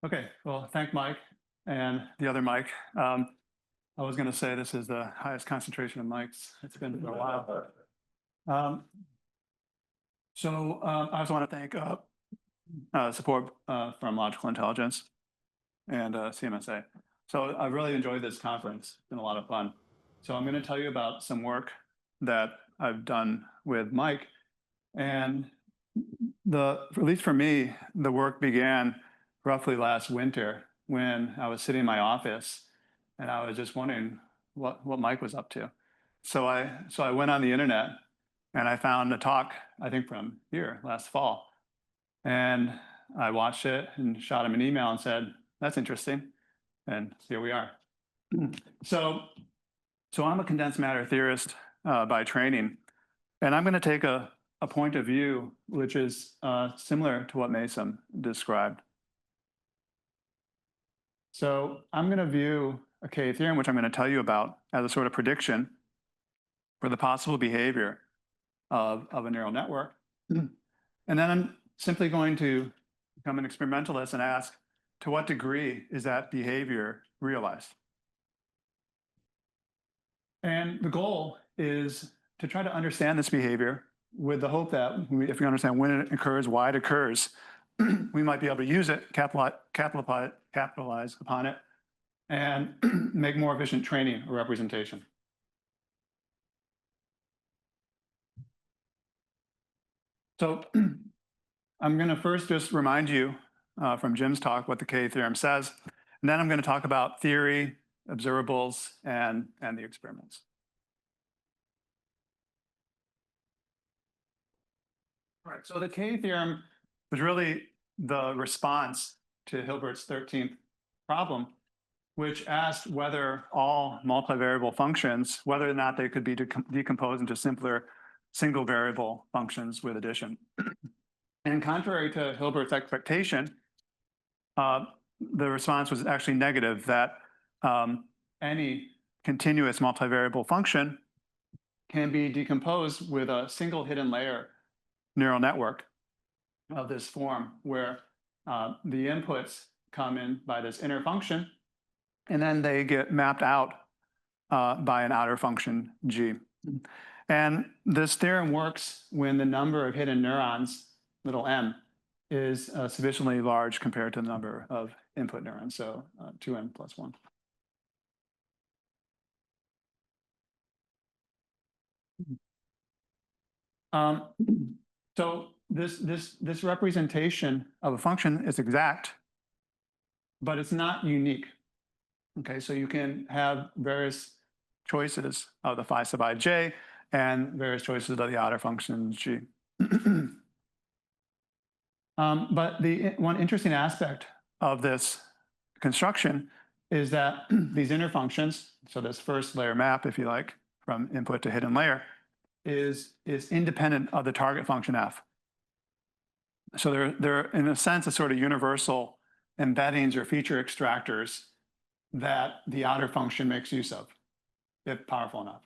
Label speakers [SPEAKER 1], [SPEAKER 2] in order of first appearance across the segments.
[SPEAKER 1] Okay, well, thank Mike and the other Mike. I was going to say this is the highest concentration of mics it's been for a while. I also want to thank support from Logical Intelligence and CMSA. So I really enjoyed this conference. It's been a lot of fun. So I'm going to tell you about some work that I've done with Mike. And at least for me, the work began roughly last winter when I was sitting in my office and I was just wondering what Mike was up to. So I went on the internet and I found a talk, I think from here last fall. And I watched it and shot him an email and said, that's interesting. And here we are. So I'm a condensed matter theorist by training. And I'm going to take a point of view which is similar to what Mason described. So I'm going to view a K-theorem, which I'm going to tell you about, as a sort of prediction for the possible behavior of a neural network. And then I'm simply going to become an experimentalist and ask, to what degree is that behavior realized? And the goal is to try to understand this behavior with the hope that if we understand when it occurs, why it occurs, we might be able to use it, capitalize upon it, and make more efficient training or representation. So I'm going to first just remind you from Jim's talk what the K-theorem says, and then I'm going to talk about theory, observables, and the experiments. All right, so the K-theorem was really the response to Hilbert's 13th problem, which asked whether all multivariable functions, whether or not they could be decomposed into simpler single variable functions with addition. And contrary to Hilbert's expectation, the response was actually negative, that any continuous multivariable function can be decomposed with a single hidden layer neural network of this form, where the inputs come in by this inner function, and then they get mapped out by an outer function G. And this theorem works when the number of hidden neurons, little m, is sufficiently large compared to the number of input neurons, so 2n plus 1. So this representation of a function is exact, but it's not unique. Okay, so you can have various choices of the phi sub ij and various choices of the outer functions G. But the one interesting aspect of this construction is that these inner functions, so this first layer map, if you like, from input to hidden layer, is independent of the target function f. So they're in a sense a sort of universal embeddings or feature extractors that the outer function makes use of, if powerful enough.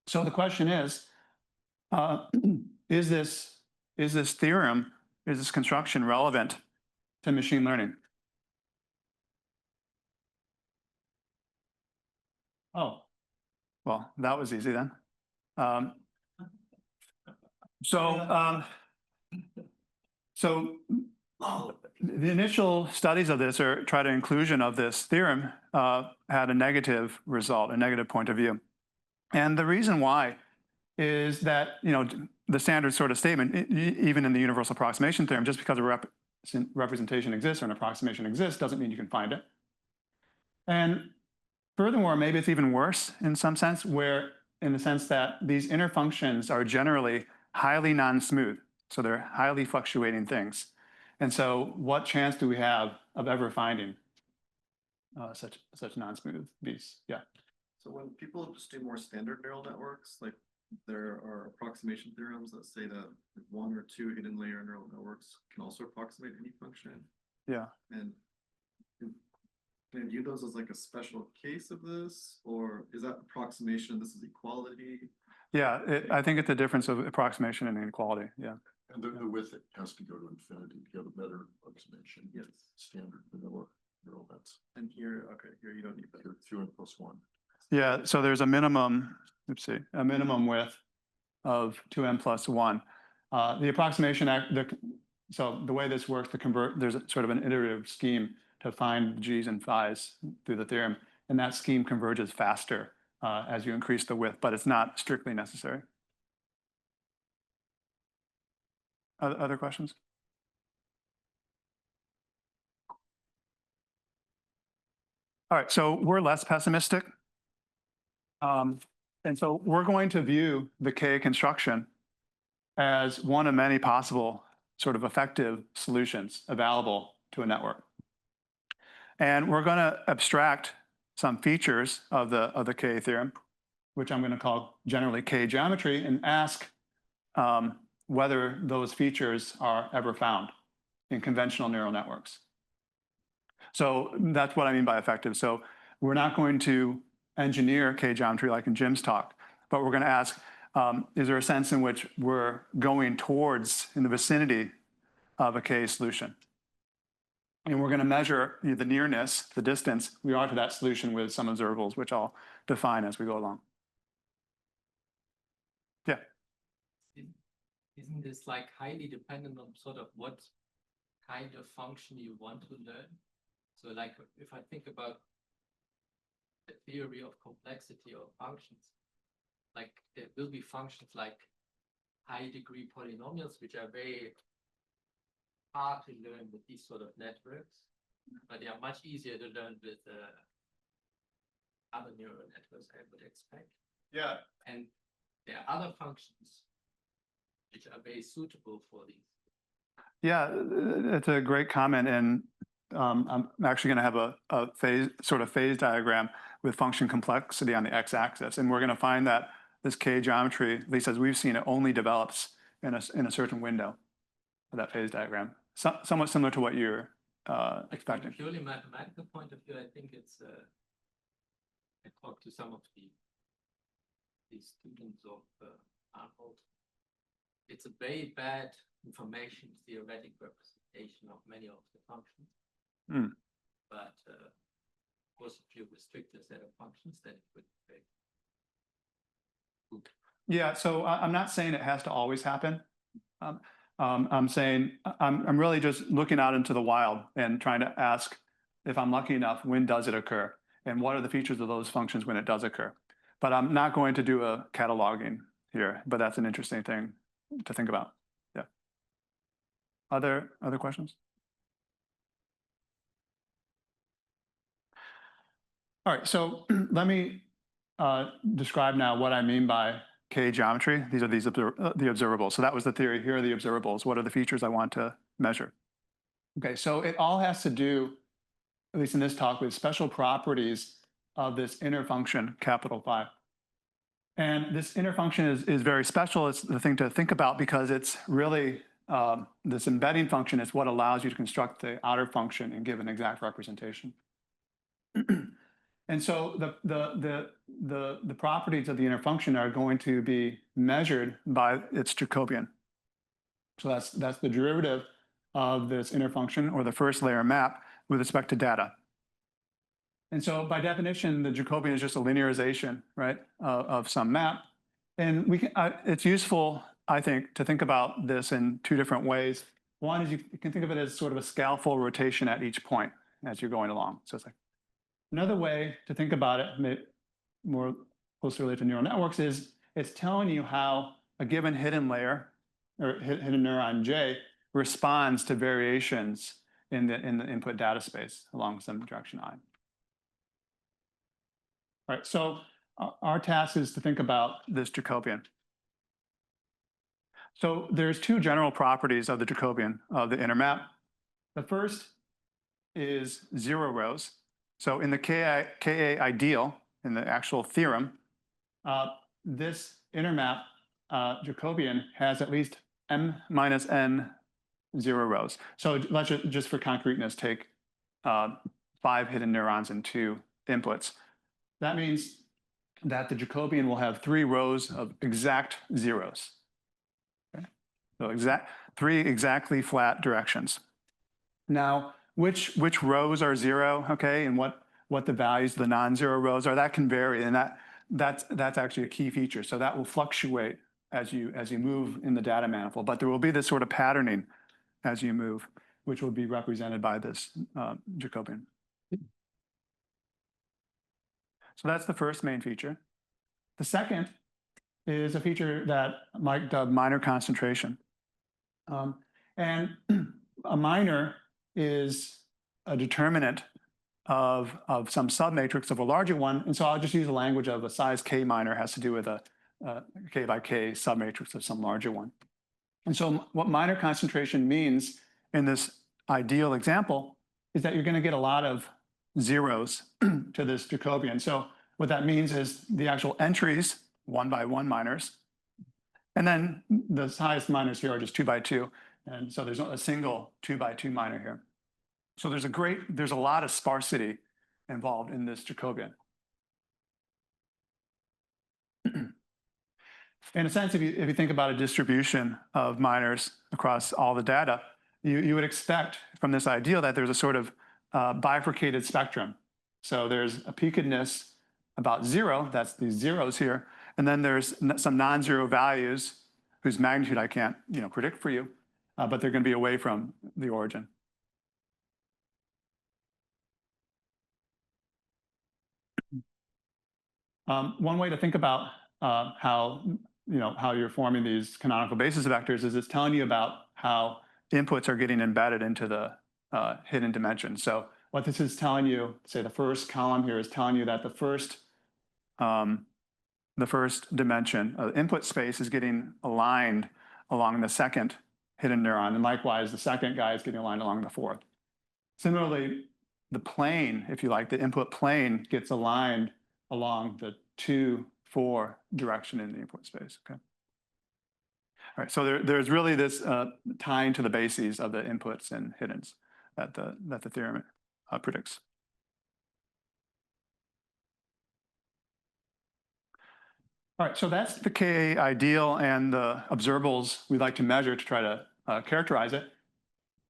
[SPEAKER 1] So the question is this theorem, is this construction relevant to machine learning? Oh, well, that was easy then. The initial studies of this, or try to inclusion of this theorem, had a negative result, a negative point of view. And the reason why is that, the standard sort of statement, even in the universal approximation theorem, just because a representation exists or an approximation exists doesn't mean you can find it. And furthermore, maybe it's even worse in some sense, where in the sense that these inner functions are generally highly non-smooth. So they're highly fluctuating things. And so what chance do we have of ever finding such non-smooth beasts? Yeah.
[SPEAKER 2] So when people just do more standard neural networks, like there are approximation theorems that say that one or two hidden layer neural networks can also approximate any function.
[SPEAKER 1] Yeah.
[SPEAKER 2] And can I view those as like a special case of this, or is that approximation, this is equality?
[SPEAKER 1] Yeah, I think it's a difference of approximation and inequality. Yeah.
[SPEAKER 3] And the width has to go to infinity to get a better approximation.
[SPEAKER 2] Yes.
[SPEAKER 3] Standard vanilla neural nets.
[SPEAKER 2] And here, okay, here you don't need that.
[SPEAKER 3] Here, 2n plus 1.
[SPEAKER 1] Yeah, so there's a minimum, let's see, a minimum width of 2n plus 1. The approximation, so the way this works, there's a sort of an iterative scheme to find g's and phi's through the theorem, and that scheme converges faster as you increase the width, but it's not strictly necessary. Other questions? All right, so we're less pessimistic. And so we're going to view the K construction as one of many possible sort of effective solutions available to a network. And we're going to abstract some features of the K theorem, which I'm going to call generally K geometry, and ask whether those features are ever found in conventional neural networks. So that's what I mean by effective. So we're not going to engineer K geometry like in Jim's talk, but we're going to ask, is there a sense in which we're going towards, in the vicinity of a K solution? And we're going to measure the nearness, the distance we are to that solution with some observables, which I'll define as we go along. Yeah.
[SPEAKER 4] Isn't this like highly dependent on sort of what kind of function you want to learn? So like if I think about the theory of complexity of functions, like there will be functions like high degree polynomials, which are very hard to learn with these sort of networks, but they are much easier to learn with other neural networks, I would expect.
[SPEAKER 1] Yeah.
[SPEAKER 4] And there are other functions which are very suitable for these.
[SPEAKER 1] Yeah, it's a great comment. And I'm actually going to have a phase diagram with function complexity on the x-axis. And we're going to find that this K geometry, at least as we've seen it, only develops in a certain window of that phase diagram. Somewhat similar to what you're expecting.
[SPEAKER 4] From a purely mathematical point of view, I think it's, I talked to some of the students of Arnold. It's a very bad information theoretic representation of many of the functions.
[SPEAKER 1] Mm.
[SPEAKER 4] But of course, if you restrict a set of functions, then it would be very good.
[SPEAKER 1] Yeah, so I'm not saying it has to always happen. I'm saying I'm really just looking out into the wild and trying to ask, if I'm lucky enough, when does it occur? And what are the features of those functions when it does occur? But I'm not going to do a cataloging here, but that's an interesting thing to think about. Yeah. Other questions? All right, so let me describe now what I mean by K geometry. These are the observables. So that was the theory. Here are the observables. What are the features I want to measure? Okay, so it all has to do, at least in this talk, with special properties of this inner function, capital Phi. And this inner function is very special. It's the thing to think about because it's really, this embedding function is what allows you to construct the outer function and give an exact representation. And so the properties of the inner function are going to be measured by its Jacobian. So that's the derivative of this inner function or the first layer map with respect to data. And so by definition, the Jacobian is just a linearization, right, of some map. And we can, it's useful, I think, to think about this in two different ways. One is you can think of it as sort of a scalpel rotation at each point as you're going along. So it's like, another way to think about it, more closely related to neural networks, is it's telling you how a given hidden layer or hidden neuron J responds to variations in the input data space along some direction I. All right, so our task is to think about this Jacobian. So there's two general properties of the Jacobian of the inner map. The first is 0 rows. So in the Ka ideal, in the actual theorem, this inner map Jacobian has at least m minus n 0 rows. So let's just for concreteness take 5 hidden neurons and 2 inputs. That means that the Jacobian will have 3 rows of exact zeros. Okay? So three exactly flat directions. Now, which rows are zero, okay, and what the values of the non-zero rows are, that can vary, and that's actually a key feature. So that will fluctuate as you move in the data manifold, but there will be this sort of patterning as you move, which will be represented by this Jacobian. So that's the first main feature. The second is a feature that Mike dubbed minor concentration. And a minor is a determinant of some submatrix of a larger one. And so I'll just use the language of a size K minor has to do with a K by K submatrix of some larger one. And so what minor concentration means in this ideal example is that you're going to get a lot of zeros to this Jacobian. So what that means is the actual entries, 1 by 1 minors, and then the highest minors here are just 2 by 2. And so there's a single 2 by 2 minor here. So there's a lot of sparsity involved in this Jacobian. In a sense, if you think about a distribution of minors across all the data, you would expect from this ideal that there's a sort of bifurcated spectrum. So there's a peakedness about 0, that's these zeros here, and then there's some non-zero values whose magnitude I can't predict for you, but they're going to be away from the origin. One way to think about how you're forming these canonical basis vectors is it's telling you about how inputs are getting embedded into the hidden dimension. So what this is telling you, say the first column here is telling you that the first dimension, input space, is getting aligned along the second hidden neuron, and likewise the second guy is getting aligned along the fourth. Similarly, the plane, if you like, the input plane gets aligned along the 2, 4 direction in the input space. Okay. All right. So there's really this tying to the bases of the inputs and hiddens that the theorem predicts. All right. So that's the Ka ideal and the observables we like to measure to try to characterize it.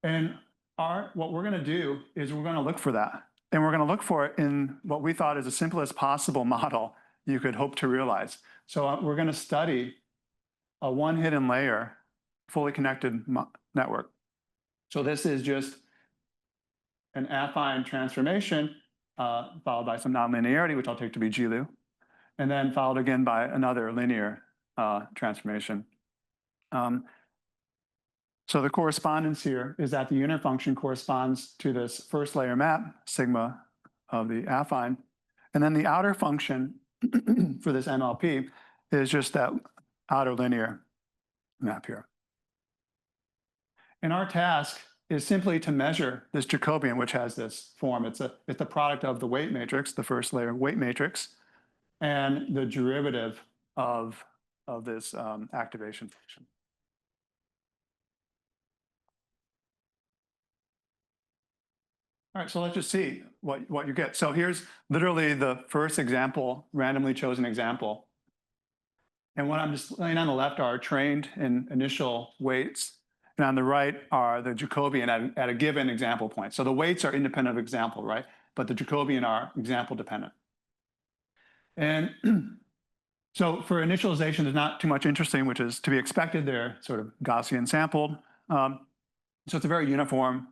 [SPEAKER 1] And what we're going to do is we're going to look for that. And we're going to look for it in what we thought is the simplest possible model you could hope to realize. So we're going to study a one hidden layer, fully connected network. So this is just an affine transformation followed by some nonlinearity, which I'll take to be GLU, and then followed again by another linear transformation. So the correspondence here is that the unit function corresponds to this first layer map, sigma of the affine. And then the outer function for this MLP is just that outer linear map here. And our task is simply to measure this Jacobian, which has this form. It's the product of the weight matrix, the first layer weight matrix, and the derivative of this activation function. All right, so let's just see what you get. So here's literally the first example, randomly chosen example. And what I'm displaying on the left are trained and initial weights. And on the right are the Jacobian at a given example point. So the weights are independent of example, right? But the Jacobian are example dependent. And so for initialization, there's not too much interesting, which is to be expected. They're sort of Gaussian sampled. So it's a very uniform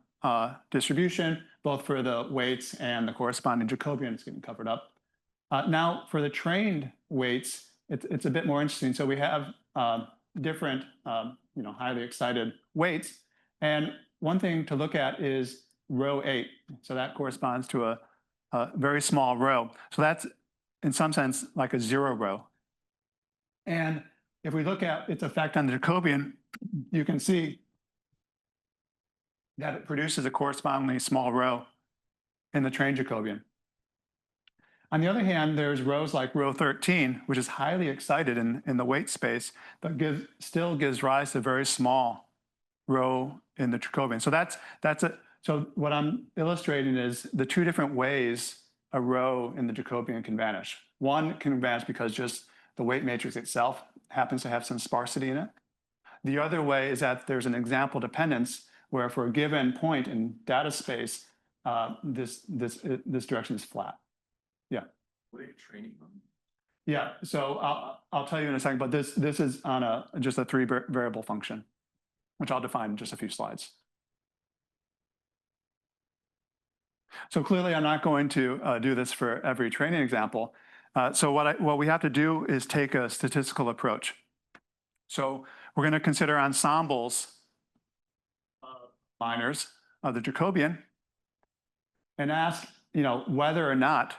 [SPEAKER 1] distribution, both for the weights and the corresponding Jacobian. It's getting covered up. Now for the trained weights, it's a bit more interesting. So we have different, highly excited weights. And one thing to look at is row 8. So that corresponds to a very small row. So that's in some sense like a 0 row. And if we look at its effect on the Jacobian, you can see that it produces a correspondingly small row in the trained Jacobian. On the other hand, there's rows like row 13, which is highly excited in the weight space, but still gives rise to a very small row in the Jacobian. So what I'm illustrating is the two different ways a row in the Jacobian can vanish. One can vanish because just the weight matrix itself happens to have some sparsity in it. The other way is that there's an example dependence where for a given point in data space, this direction is flat.
[SPEAKER 2] What are you training on?
[SPEAKER 1] Yeah, so I'll tell you in a second, but this is on just a three variable function, which I'll define in just a few slides. So clearly, I'm not going to do this for every training example. So what we have to do is take a statistical approach. So we're going to consider ensembles of minors of the Jacobian and ask, whether or not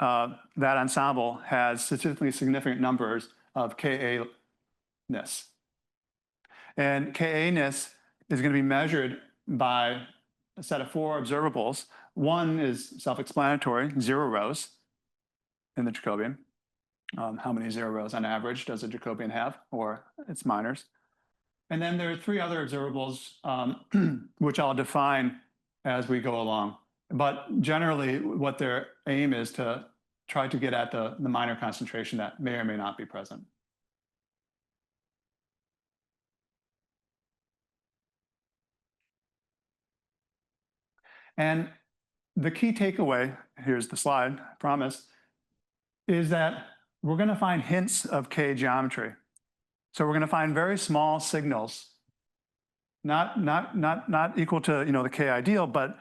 [SPEAKER 1] that ensemble has statistically significant numbers of Ka-ness. And Ka-ness is going to be measured by a set of 4 observables. One is self-explanatory, 0 rows in the Jacobian. How many 0 rows on average does a Jacobian have, or its minors? And then there are 3 other observables, which I'll define as we go along. But generally, what their aim is to try to get at the minor concentration that may or may not be present. And the key takeaway, here's the slide, I promise, is that we're going to find hints of K geometry. So we're going to find very small signals, not equal to the K ideal, but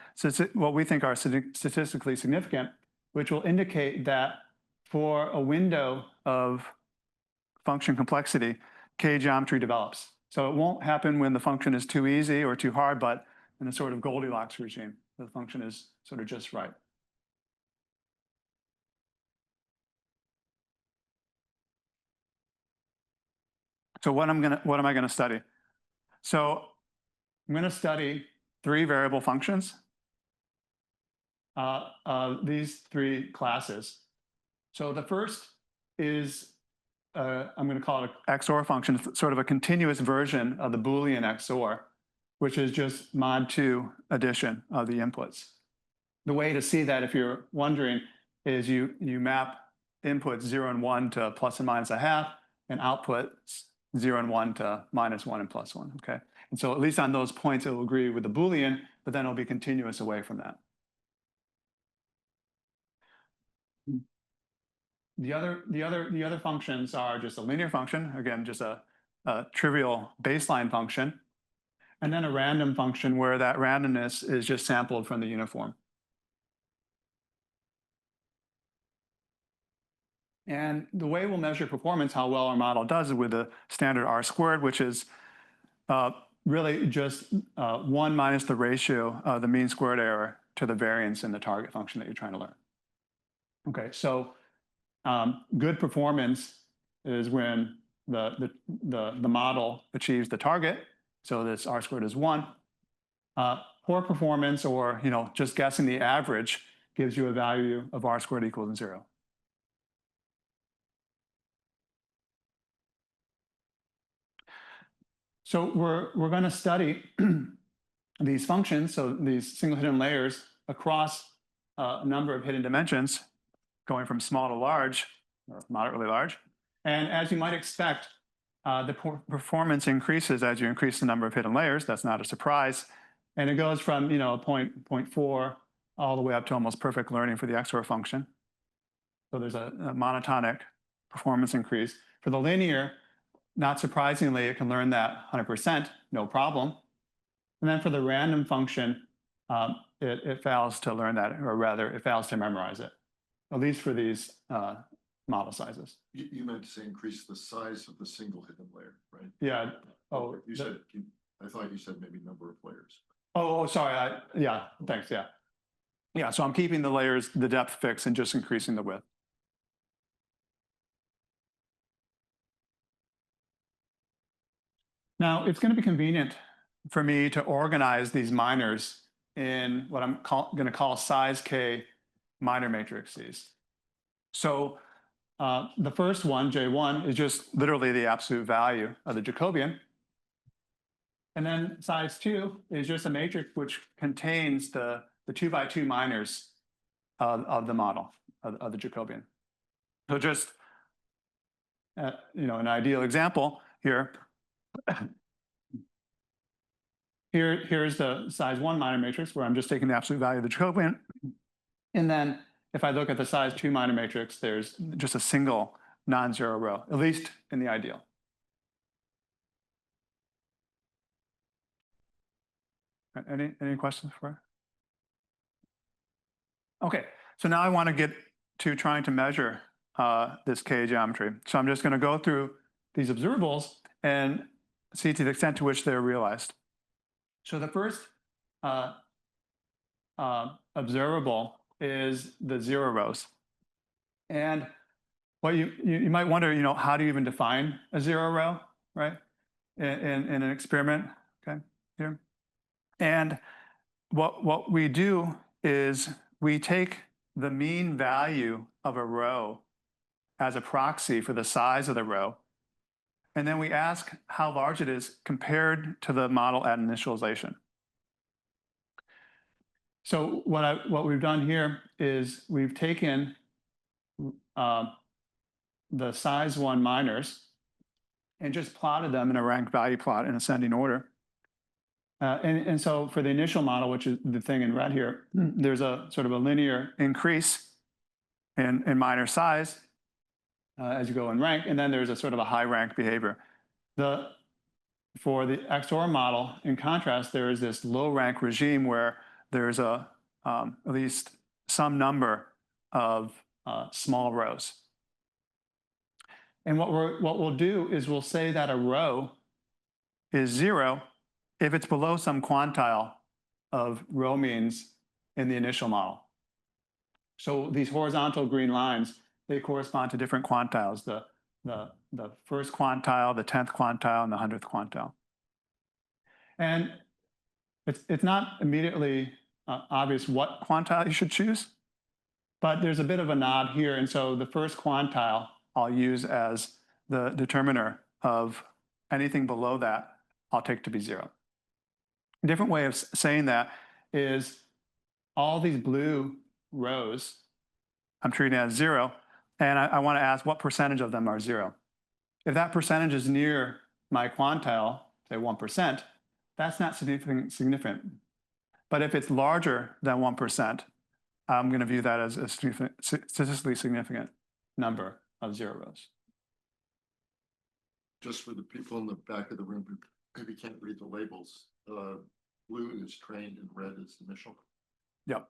[SPEAKER 1] what we think are statistically significant, which will indicate that for a window of function complexity, K geometry develops. So it won't happen when the function is too easy or too hard, but in a sort of Goldilocks regime, the function is sort of just right. So what am I going to study? So I'm going to study 3 variable functions, these 3 classes. So the first is, I'm going to call it an XOR function, sort of a continuous version of the Boolean XOR, which is just mod 2 addition of the inputs. The way to see that, if you're wondering, is you map inputs 0 and 1 to plus and minus a half, and outputs 0 and 1 to minus 1 and plus 1, okay? And so at least on those points, it will agree with the Boolean, but then it'll be continuous away from that. The other functions are just a linear function, again, just a trivial baseline function, and then a random function where that randomness is just sampled from the uniform. And the way we'll measure performance, how well our model does, is with the standard R-squared, which is really just 1 minus the ratio of the mean squared error to the variance in the target function that you're trying to learn. Okay, so good performance is when the model achieves the target. So this R-squared is 1. Poor performance, or just guessing the average, gives you a value of R-squared equals 0. So we're going to study these functions, so these single hidden layers, across a number of hidden dimensions, going from small to large, or moderately large. And as you might expect, the performance increases as you increase the number of hidden layers. That's not a surprise. And it goes from 0.4 all the way up to almost perfect learning for the XOR function. So there's a monotonic performance increase. For the linear, not surprisingly, it can learn that 100%, no problem. And then for the random function, it fails to learn that, or rather, it fails to memorize it, at least for these model sizes.
[SPEAKER 3] You meant to say increase the size of the single hidden layer, right?
[SPEAKER 1] Yeah. Oh,
[SPEAKER 3] You said, I thought you said maybe number of layers.
[SPEAKER 1] Oh, sorry. Yeah, thanks. Yeah. Yeah, so I'm keeping the layers, the depth fixed, and just increasing the width. Now, it's going to be convenient for me to organize these minors in what I'm going to call size K minor matrices. So the first one, J1, is just literally the absolute value of the Jacobian. And then size 2 is just a matrix which contains the 2 by 2 minors of the model of the Jacobian. So just an ideal example here here's the size 1 minor matrix where I'm just taking the absolute value of the Jacobian. And then if I look at the size 2 minor matrix, there's just a single non-zero row, at least in the ideal. Any questions for her? Okay, so now I want to get to trying to measure this K geometry. So I'm just going to go through these observables and see to the extent to which they're realized. So the first observable is the zero rows. And what you might wonder, how do you even define a zero row, right? In an experiment, okay, here. And what we do is we take the mean value of a row as a proxy for the size of the row. And then we ask how large it is compared to the model at initialization. So what we've done here is we've taken the size 1 minors and just plotted them in a rank value plot in ascending order. And so for the initial model, which is the thing in red here, there's a sort of a linear increase in minor size as you go in rank, and then there's a sort of a high rank behavior. For the XOR model, in contrast, there is this low rank regime where there's at least some number of small rows. And what we'll do is we'll say that a row is 0 if it's below some quantile of row means in the initial model. So these horizontal green lines, they correspond to different quantiles, the first quantile, the 10th quantile, and the 100th quantile. And it's not immediately obvious what quantile you should choose, but there's a bit of a nod here. And so the first quantile I'll use as the determiner of anything below that I'll take to be 0. A different way of saying that is all these blue rows I'm treating as 0, and I want to ask what percentage of them are 0. If that percentage is near my quantile, say 1%, that's not significant. But if it's larger than 1%, I'm going to view that as a statistically significant number of 0 rows.
[SPEAKER 3] Just for the people in the back of the room who maybe can't read the labels, blue is trained and red is initial.
[SPEAKER 1] Yep.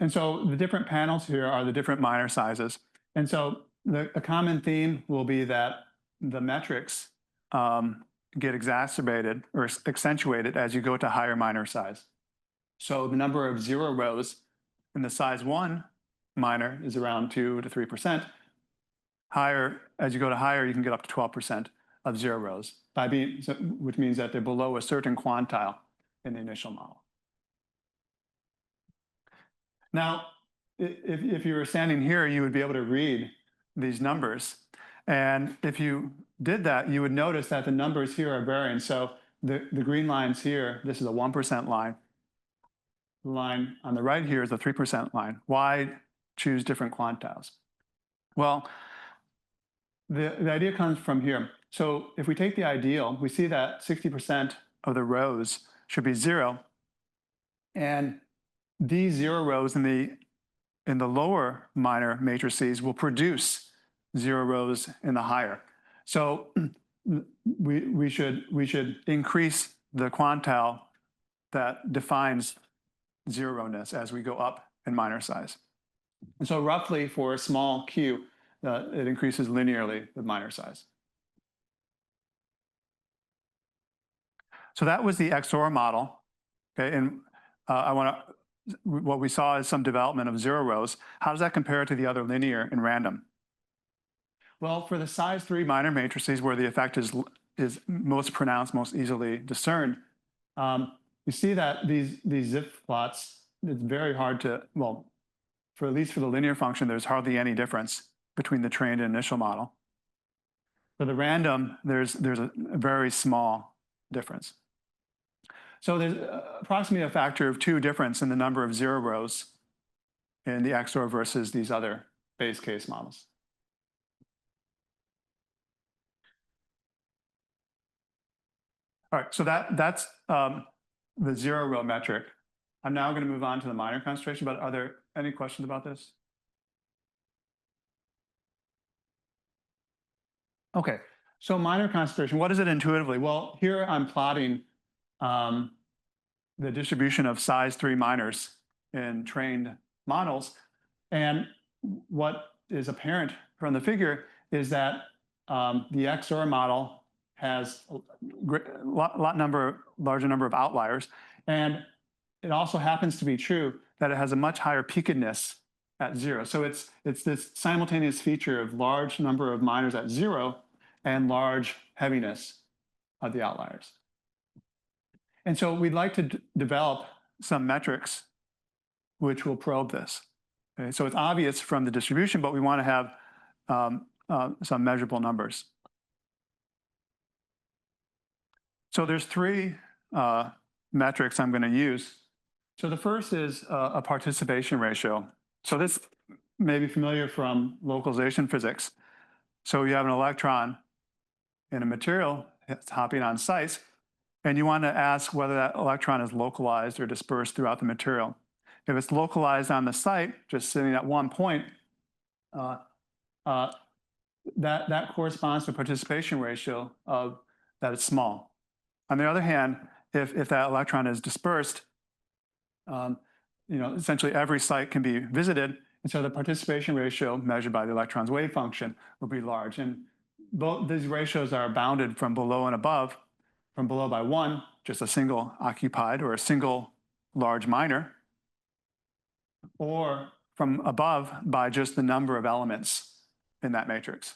[SPEAKER 1] And so the different panels here are the different minor sizes. And so a common theme will be that the metrics get exacerbated or accentuated as you go to higher minor size. So the number of 0 rows in the size 1 minor is around 2 to 3%. Higher, as you go to higher, you can get up to 12% of 0 rows, which means that they're below a certain quantile in the initial model. Now, if you were standing here, you would be able to read these numbers. And if you did that, you would notice that the numbers here are varying. So the green lines here, this is a 1% line. The line on the right here is a 3% line. Why choose different quantiles? Well, the idea comes from here. So if we take the ideal, we see that 60% of the rows should be 0. And these 0 rows in the lower minor matrices will produce 0 rows in the higher. So we should increase the quantile that defines 0-ness as we go up in minor size. And so roughly for a small q, it increases linearly with minor size. So that was the XOR model. Okay, and what we saw is some development of 0 rows. How does that compare to the other linear and random? Well, for the size 3 minor matrices where the effect is most pronounced, most easily discerned, you see that these zip plots, it's very hard to, well, at least for the linear function, there's hardly any difference between the trained and initial model. For the random, there's a very small difference. So there's approximately a factor of 2 difference in the number of 0 rows in the XOR versus these other base case models. All right, so that's the zero row metric. I'm now going to move on to the minor concentration, but are there any questions about this? Okay, so minor concentration, what is it intuitively? Well, here I'm plotting the distribution of size 3 minors in trained models. And what is apparent from the figure is that the XOR model has a larger number of outliers. And it also happens to be true that it has a much higher peakedness at 0. So it's this simultaneous feature of large number of minors at 0 and large heaviness of the outliers. And so we'd like to develop some metrics which will probe this. Okay, so it's obvious from the distribution, but we want to have some measurable numbers. So there's 3 metrics I'm going to use. So the first is a participation ratio. So this may be familiar from localization physics. So you have an electron in a material, it's hopping on sites, and you want to ask whether that electron is localized or dispersed throughout the material. If it's localized on the site, just sitting at one point, that corresponds to a participation ratio of that it's small. On the other hand, if that electron is dispersed, essentially every site can be visited, and so the participation ratio measured by the electron's wave function will be large. And both these ratios are bounded from below and above. From below by 1, just a single occupied or a single large minor, or from above by just the number of elements in that matrix.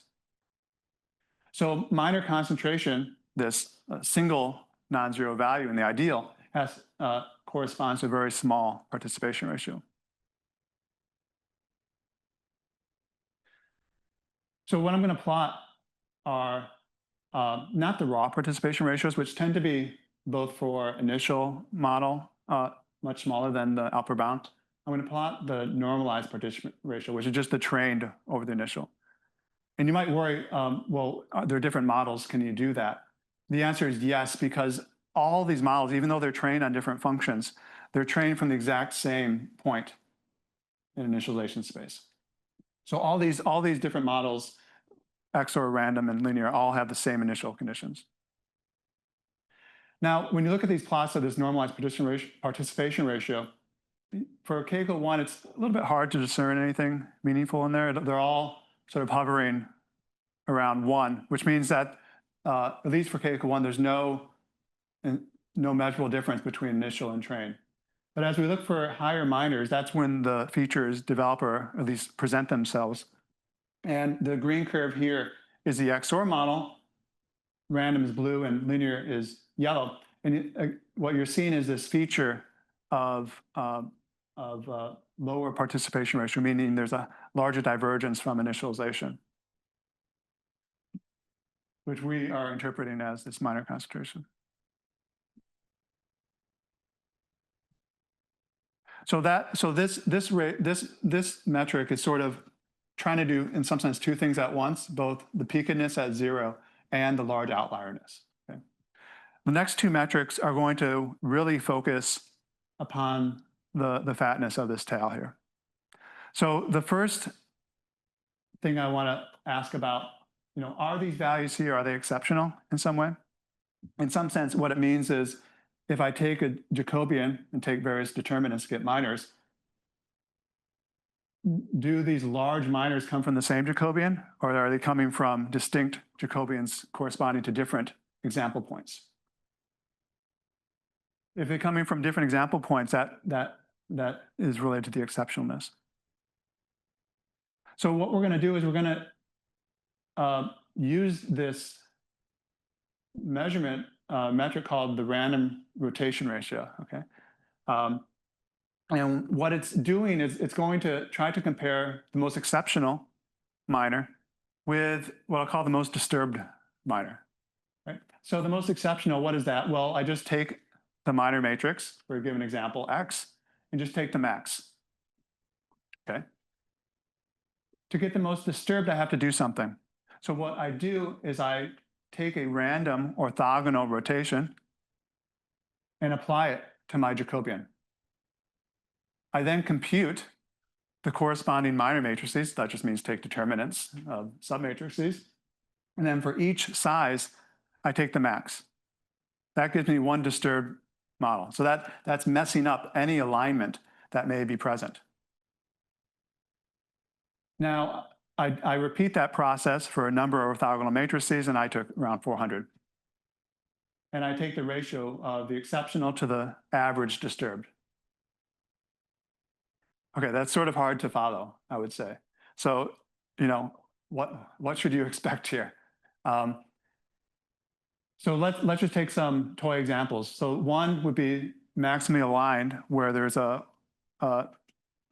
[SPEAKER 1] So minor concentration, this single non-zero value in the ideal, corresponds to a very small participation ratio. So what I'm going to plot are not the raw participation ratios, which tend to be both for initial model, much smaller than the upper bound. I'm going to plot the normalized participation ratio, which is just the trained over the initial. And you might worry, well, are there different models? Can you do that? The answer is yes, because all these models, even though they're trained on different functions, they're trained from the exact same point in initialization space. So all these different models, XOR, random, and linear, all have the same initial conditions. Now, when you look at these plots of this normalized participation ratio, for K-1, it's a little bit hard to discern anything meaningful in there. They're all sort of hovering around 1, which means that at least for K-1, there's no measurable difference between initial and trained. But as we look for higher minors, that's when the features develop or at least present themselves. And the green curve here is the XOR model. Random is blue and linear is yellow. And what you're seeing is this feature of lower participation ratio, meaning there's a larger divergence from initialization, which we are interpreting as this minor concentration. So this metric is sort of trying to do, in some sense, 2 things at once, both the peakedness at 0 and the large outlierness. Okay? The next 2 metrics are going to really focus upon the fatness of this tail here. So the first thing I want to ask about, are these values here, are they exceptional in some way? In some sense, what it means is if I take a Jacobian and take various determinants to get minors, do these large minors come from the same Jacobian, or are they coming from distinct Jacobians corresponding to different example points? If they're coming from different example points, that is related to the exceptionalness. So what we're going to do is we're going to use this measurement metric called the random rotation ratio. Okay. And what it's doing is it's going to try to compare the most exceptional minor with what I'll call the most disturbed minor. Right? So the most exceptional, what is that? Well, I just take the minor matrix, for a given example, X, and just take the max. Okay. To get the most disturbed, I have to do something. So what I do is I take a random orthogonal rotation, and apply it to my Jacobian. I then compute the corresponding minor matrices. That just means take determinants of submatrices. And then for each size, I take the max. That gives me one disturbed model. So that's messing up any alignment that may be present. Now, I repeat that process for a number of orthogonal matrices, and I took around 400. And I take the ratio of the exceptional to the average disturbed. Okay, that's sort of hard to follow, I would say. So, what should you expect here? So let's just take some toy examples. So one would be maximally aligned, where there's a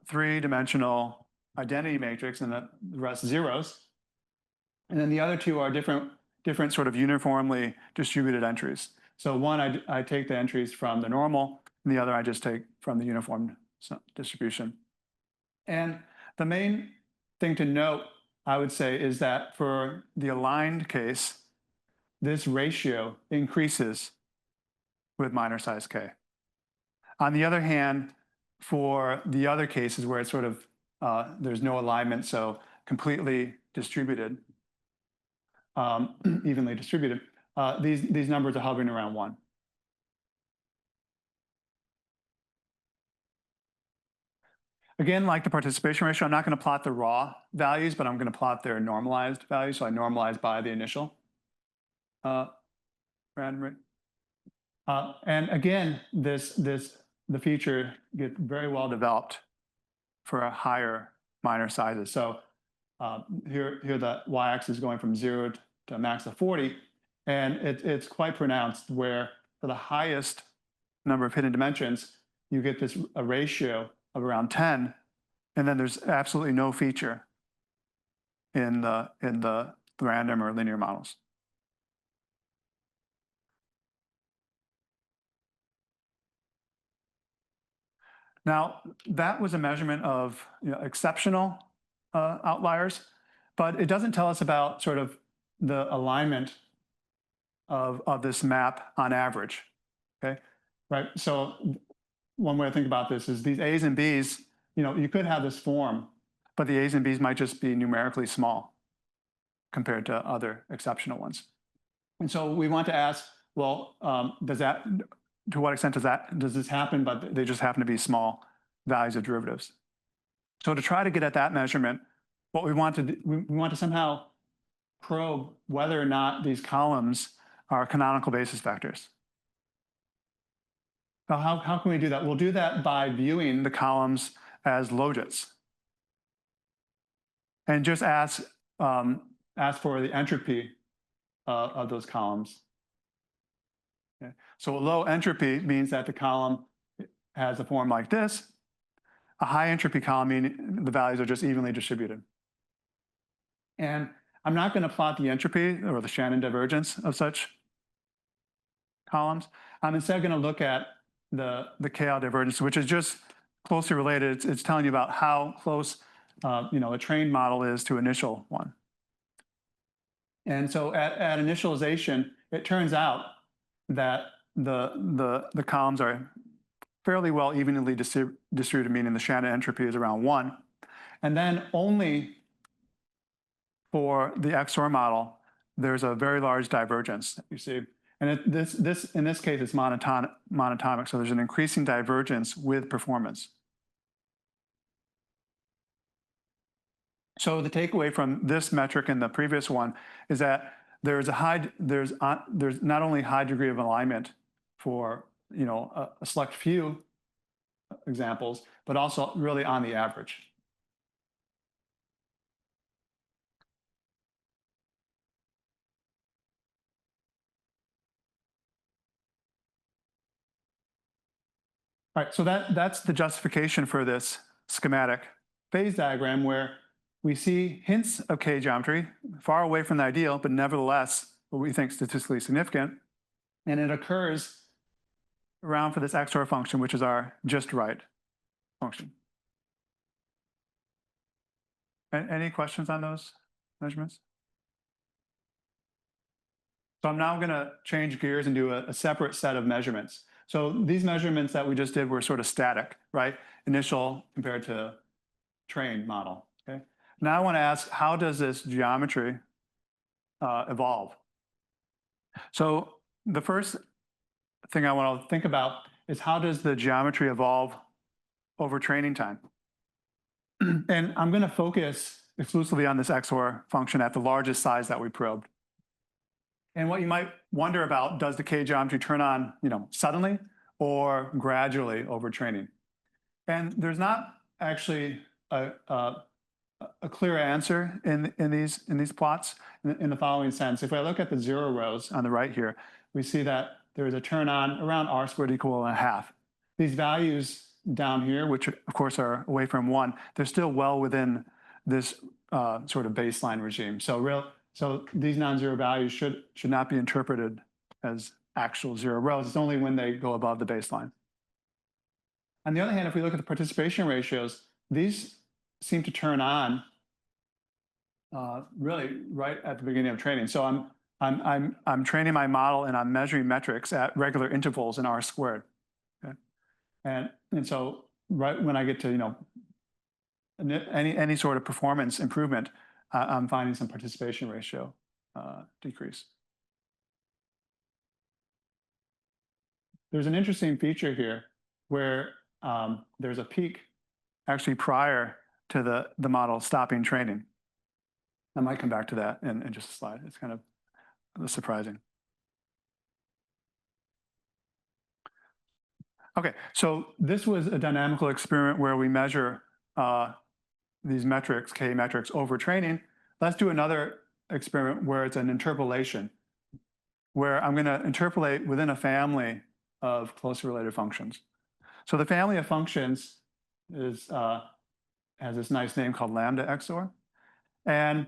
[SPEAKER 1] three-dimensional identity matrix and the rest zeros. And then the other two are different sort of uniformly distributed entries. So one, I take the entries from the normal, and the other I just take from the uniform distribution. And the main thing to note, I would say, is that for the aligned case, this ratio increases with minor size k. On the other hand, for the other cases where it's sort of, there's no alignment, so completely distributed, evenly distributed, these numbers are hovering around 1. Again, like the participation ratio, I'm not going to plot the raw values, but I'm going to plot their normalized values. So I normalize by the initial random rate. And again, the feature gets very well developed for a higher minor sizes. So here the y-axis is going from 0 to a max of 40, and it's quite pronounced where for the highest number of hidden dimensions, you get a ratio of around 10, and then there's absolutely no feature in the random or linear models. Now, that was a measurement of exceptional outliers, but it doesn't tell us about sort of the alignment of this map on average, okay? Right, so one way to think about this is these A's and B's, you could have this form, but the A's and B's might just be numerically small compared to other exceptional ones. And so we want to ask, well, to what extent does this happen, but they just happen to be small values of derivatives? So to try to get at that measurement, what we want to do, we want to somehow probe whether or not these columns are canonical basis vectors. Now, how can we do that? We'll do that by viewing the columns as logits. And just ask for the entropy of those columns. Okay. So a low entropy means that the column has a form like this. A high entropy column meaning the values are just evenly distributed. And I'm not going to plot the entropy or the Shannon divergence of such columns. I'm instead going to look at the KL divergence, which is just closely related. It's telling you about how close a trained model is to initial one. And so at initialization, it turns out that the columns are fairly well evenly distributed, meaning the Shannon entropy is around 1. And then only for the XOR model, there's a very large divergence that you see. And in this case, it's monatomic, so there's an increasing divergence with performance. So the takeaway from this metric and the previous one is that there's not only a high degree of alignment for a select few examples, but also really on the average. All right, so that's the justification for this schematic phase diagram where we see hints of K geometry far away from the ideal, but nevertheless, what we think statistically significant. And it occurs around for this XOR function, which is our just right function. Any questions on those measurements? So I'm now going to change gears and do a separate set of measurements. So these measurements that we just did were sort of static, right? Initial compared to trained model, okay? Now I want to ask, how does this geometry evolve? So the first thing I want to think about is how does the geometry evolve over training time? And I'm going to focus exclusively on this XOR function at the largest size that we probed. And what you might wonder about, does the K geometry turn on, suddenly or gradually over training? And there's not actually a clear answer in these plots in the following sense. If I look at the 0 rows on the right here, we see that there is a turn on around r squared equal 1/2. These values down here, which of course are away from 1, they're still well within this sort of baseline regime. So these non-zero values should not be interpreted as actual 0 rows. It's only when they go above the baseline. On the other hand, if we look at the participation ratios, these seem to turn on really right at the beginning of training. So I'm training my model and I'm measuring metrics at regular intervals in r squared. Okay? And so right when I get to any sort of performance improvement, I'm finding some participation ratio decrease. There's an interesting feature here where there's a peak actually prior to the model stopping training. I might come back to that in just a slide. It's kind of surprising. Okay, so this was a dynamical experiment where we measure these metrics, K metrics, over training. Let's do another experiment where it's an interpolation, where I'm going to interpolate within a family of closely related functions. So the family of functions has this nice name called lambda XOR. And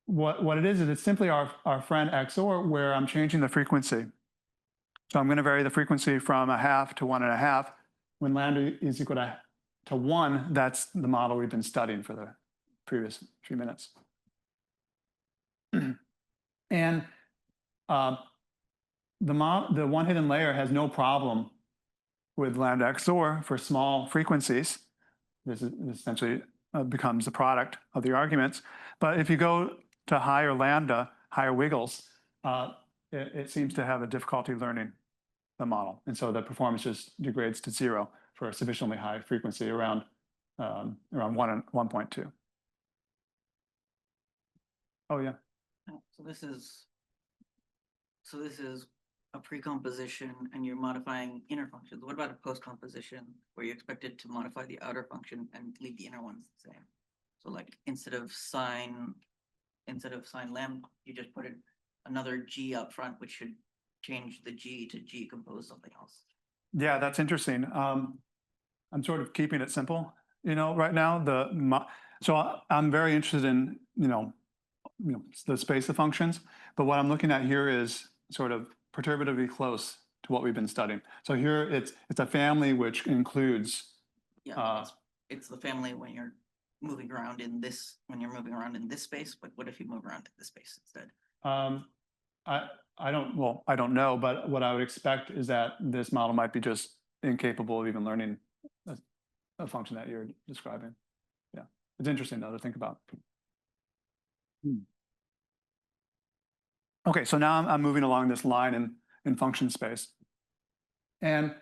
[SPEAKER 1] what it is it's simply our friend XOR where I'm changing the frequency. So I'm going to vary the frequency from 1/2 to 1.5. When lambda is equal to 1, that's the model we've been studying for the previous few minutes. And the one hidden layer has no problem with lambda XOR for small frequencies. This essentially becomes the product of the arguments. But if you go to higher lambda, higher wiggles, it seems to have a difficulty learning the model. And so the performance just degrades to 0 for a sufficiently high frequency around 1 and 1.2. Oh, yeah.
[SPEAKER 5] So this is a pre-composition and you're modifying inner functions. What about a post-composition where you expect it to modify the outer function and leave the inner ones the same? So like instead of sine lambda, you just put another g up front, which should change the g to g compose something else.
[SPEAKER 1] Yeah, that's interesting. I'm sort of keeping it simple, right now. So I'm very interested in, the space of functions, but what I'm looking at here is sort of perturbatively close to what we've been studying. So here it's a family which includes.
[SPEAKER 5] Yeah, it's the family when you're moving around in this space, but what if you move around in this space instead?
[SPEAKER 1] I don't know, but what I would expect is that this model might be just incapable of even learning a function that you're describing. Yeah, it's interesting though to think about. Okay, so now I'm moving along this line in function space. And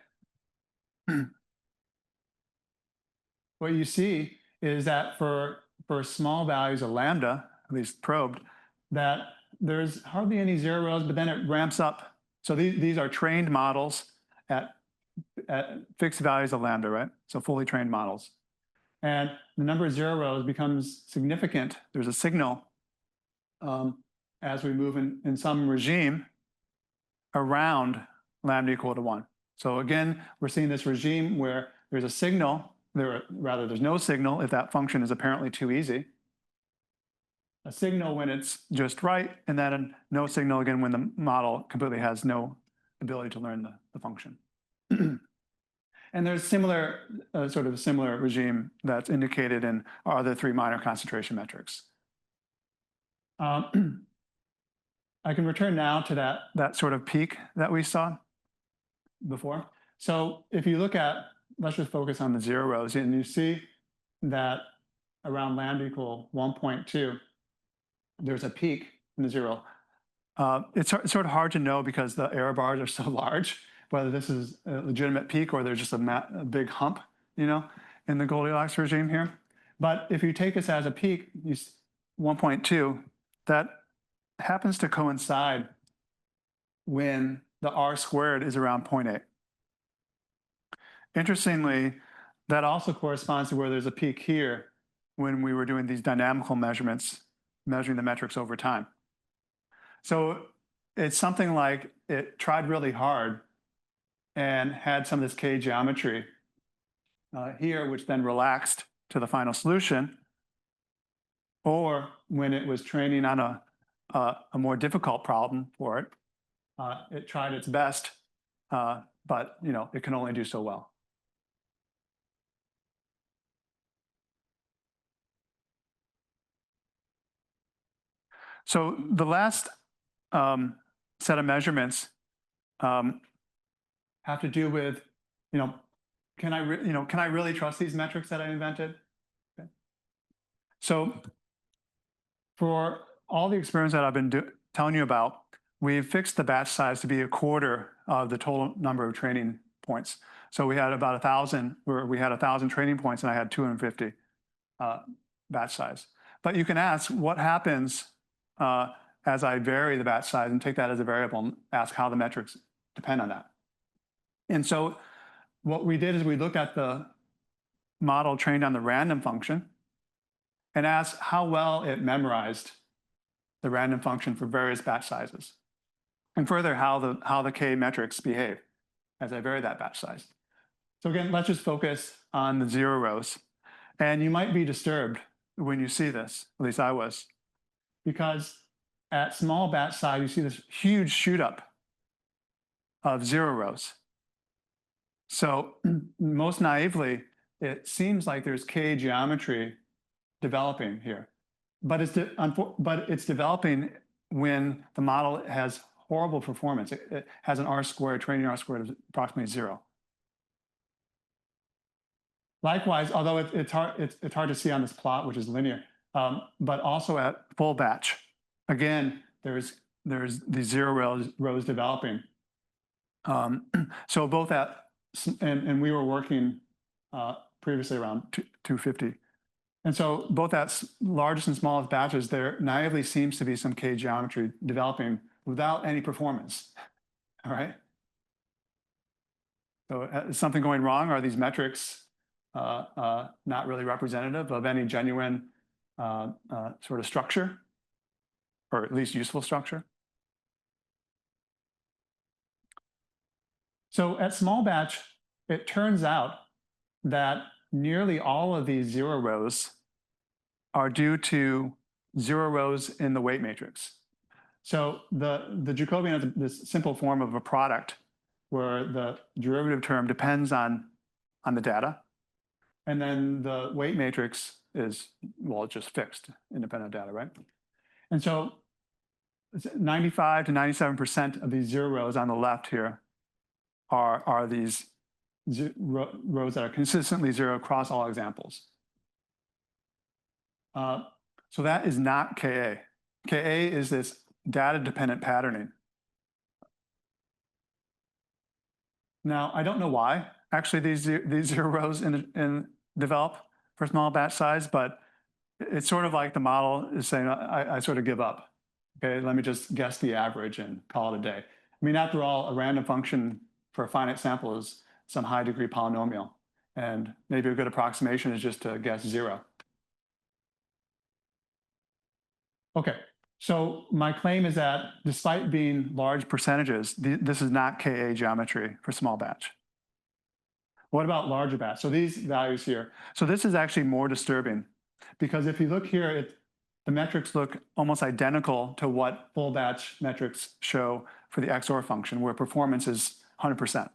[SPEAKER 1] what you see is that for small values of lambda, at least probed, that there's hardly any 0 rows, but then it ramps up. So these are trained models at fixed values of lambda, right? So fully trained models. And the number of 0 rows becomes significant. There's a signal as we move in some regime around lambda equal to 1. So again, we're seeing this regime where there's a signal, there's no signal if that function is apparently too easy. A signal when it's just right, and then no signal again when the model completely has no ability to learn the function. And there's sort of a similar regime that's indicated in our other 3 minor concentration metrics. I can return now to that sort of peak that we saw. before. So if you look at, let's just focus on the 0 rows, and you see that around lambda equal 1.2, there's a peak in the 0. It's sort of hard to know because the error bars are so large, whether this is a legitimate peak or there's just a big hump, you know, in the Goldilocks regime here. But if you take this as a peak, 1.2, that happens to coincide when the R squared is around 0.8. Interestingly, that also corresponds to where there's a peak here when we were doing these dynamical measurements, measuring the metrics over time. So it's something like it tried really hard and had some of this K geometry here, which then relaxed to the final solution, or when it was training on a more difficult problem for it, it tried its best, but you know, it can only do so well. So the last set of measurements have to do with, you know, can I really trust these metrics that I invented? Okay. So for all the experiments that I've been telling you about, we've fixed the batch size to be 1/4 of the total number of training points. So we had about 1,000, or we had 1,000 training points, and I had 250 batch size. But you can ask what happens as I vary the batch size and take that as a variable and ask how the metrics depend on that. And so what we did is we looked at the model trained on the random function and asked how well it memorized the random function for various batch sizes. And further, how the K metrics behave as I vary that batch size. So again, let's just focus on the 0 rows. And you might be disturbed when you see this, at least I was, because at small batch size, you see this huge shoot up of 0 rows. So most naively, it seems like there's K geometry developing here, but it's developing when the model has horrible performance. It has an R squared, training R squared of approximately 0. Likewise, although it's hard to see on this plot, which is linear, but also at full batch, again, there's these 0 rows developing. So both at, and we were working previously around 250. And so both at largest and smallest batches, there naively seems to be some K geometry developing without any performance, all right? So is something going wrong? Are these metrics not really representative of any genuine sort of structure, or at least useful structure? So at small batch, it turns out that nearly all of these 0 rows are due to 0 rows in the weight matrix. So the Jacobian is this simple form of a product where the derivative term depends on the data. And then the weight matrix is, well, it's just fixed, independent data, right? And so 95 to 97% of these 0 rows on the left here are these rows that are consistently 0 across all examples. So that is not Ka. Ka is this data-dependent patterning. Now, I don't know why actually these 0 rows develop for small batch size, but it's sort of like the model is saying, I sort of give up. Okay, let me just guess the average and call it a day. I mean, after all, a random function for a finite sample is some high degree polynomial. And maybe a good approximation is just to guess 0. Okay, so my claim is that despite being large percentages, this is not Ka geometry for small batch. What about larger batch? So these values here. So this is actually more disturbing because if you look here, the metrics look almost identical to what full batch metrics show for the XOR function, where performance is 100%.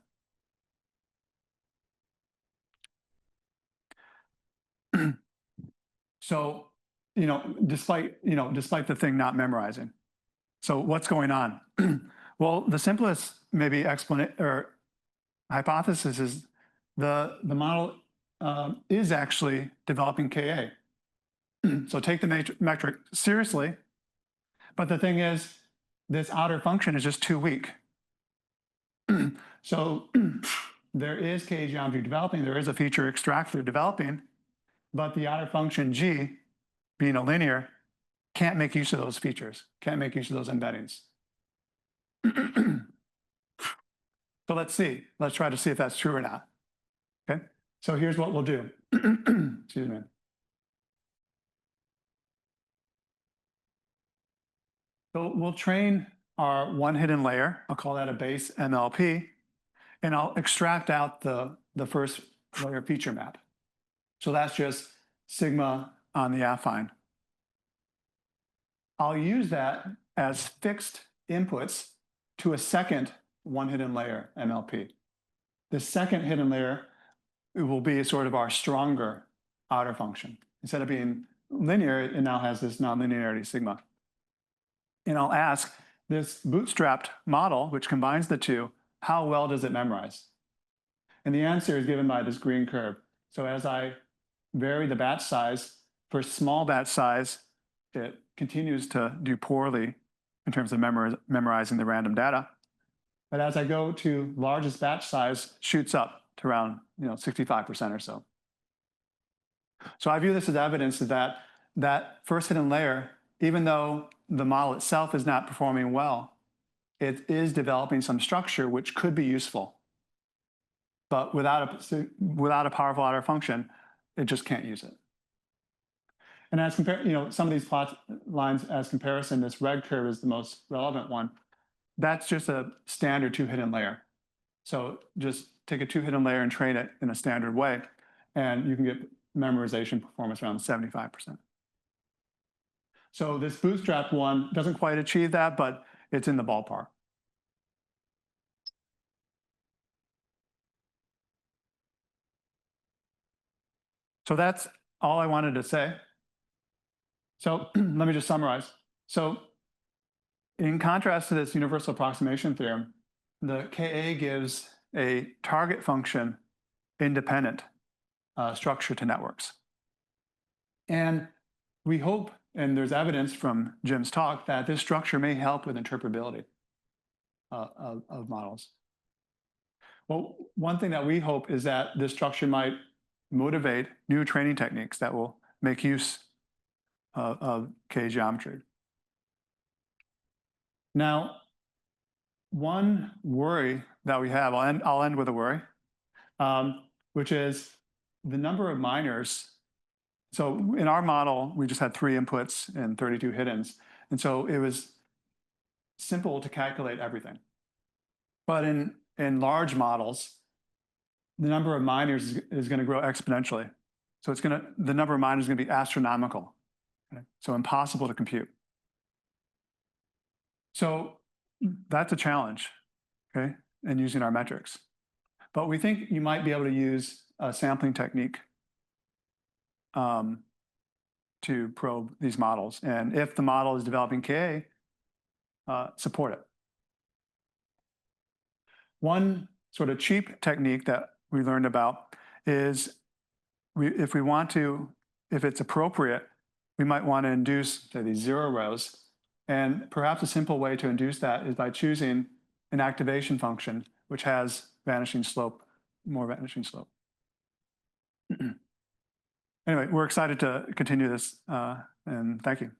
[SPEAKER 1] So, despite the thing not memorizing. So what's going on? Well, the simplest maybe explanation or hypothesis is the model is actually developing Ka. So take the metric seriously. But the thing is, this outer function is just too weak. So there is Ka geometry developing, there is a feature extractor developing, but the outer function G, being a linear, can't make use of those features, can't make use of those embeddings. So let's see, let's try to see if that's true or not. Okay, so here's what we'll do. Excuse me. So we'll train our one hidden layer. I'll call that a base MLP, and I'll extract out the first layer feature map. So that's just sigma on the affine. I'll use that as fixed inputs to a second one hidden layer MLP. The second hidden layer will be sort of our stronger outer function. Instead of being linear, it now has this nonlinearity sigma. And I'll ask this bootstrapped model, which combines the two, how well does it memorize? And the answer is given by this green curve. So as I vary the batch size, for small batch size, it continues to do poorly in terms of memorizing the random data. But as I go to largest batch size, shoots up to around 65% or so. So I view this as evidence that that first hidden layer, even though the model itself is not performing well, it is developing some structure which could be useful. But without a powerful outer function, it just can't use it. And as some of these plot lines as comparison, this red curve is the most relevant one. That's just a standard two hidden layer. So just take a two hidden layer and train it in a standard way, and you can get memorization performance around 75%. So this bootstrap one doesn't quite achieve that, but it's in the ballpark. So that's all I wanted to say. So let me just summarize. So in contrast to this universal approximation theorem, the Ka gives a target function independent structure to networks. And we hope, and there's evidence from Jim's talk, that this structure may help with interpretability of models. Well, one thing that we hope is that this structure might motivate new training techniques that will make use of K geometry. Now, one worry that we have, I'll end with a worry, which is the number of minors. So in our model, we just had 3 inputs and 32 hiddens. And so it was simple to calculate everything. But in large models, the number of minors is going to grow exponentially. So the number of minors is going to be astronomical. Okay? So impossible to compute. So that's a challenge, okay, in using our metrics. But we think you might be able to use a sampling technique to probe these models. And if the model is developing Ka, support it. One sort of cheap technique that we learned about is if it's appropriate, we might want to induce, say, these 0 rows. And perhaps a simple way to induce that is by choosing an activation function which has vanishing slope, more vanishing slope. Anyway, we're excited to continue this, and thank you.